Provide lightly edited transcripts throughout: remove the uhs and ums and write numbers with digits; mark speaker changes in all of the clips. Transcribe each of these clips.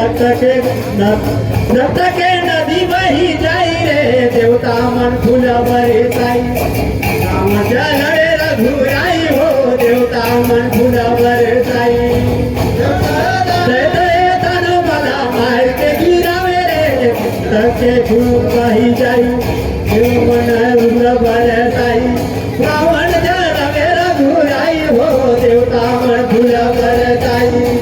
Speaker 1: रक्त के नदी बही जाई रे देवता मन फूल बरे जाई राम जय रघुराई हो देवता मन फूल बरे जाई तन मला मार के गिरावे रे रक्त के फूल बही जाई देव मन फूल बरे जाई रावण जय रघुराई हो देवता मन फूल बरे जाई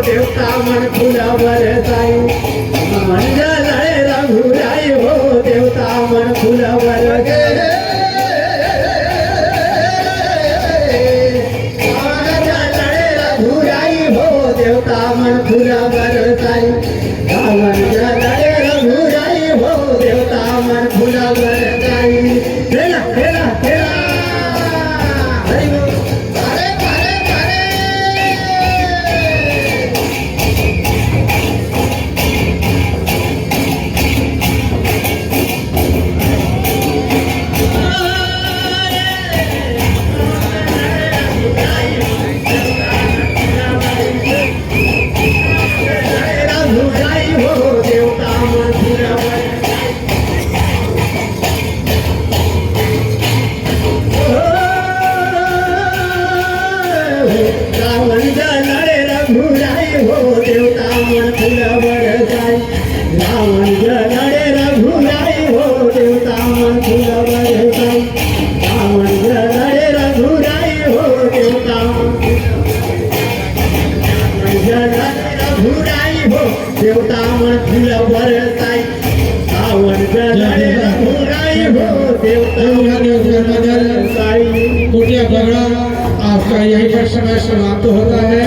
Speaker 1: देवता मन फुलावर जाई मंजा लळे रघुराई हो देवता मन फुलावर गेले मंजा लळे रघुराई हो देवता मन फुलावर जाई मंजा लळे रघुराई हो देवता मन फुलावर जाई खेला खेला खेला रावण जय रघुराई हो देवता मन फुलावर जाई रावण जय रघुराई हो देवता रघुराई हो देवता मन फुलावर जाई रावण जय रघुराई हो देवता मन
Speaker 2: कुटिया पगड़ा आपका यही पर समय समाप्त होता है।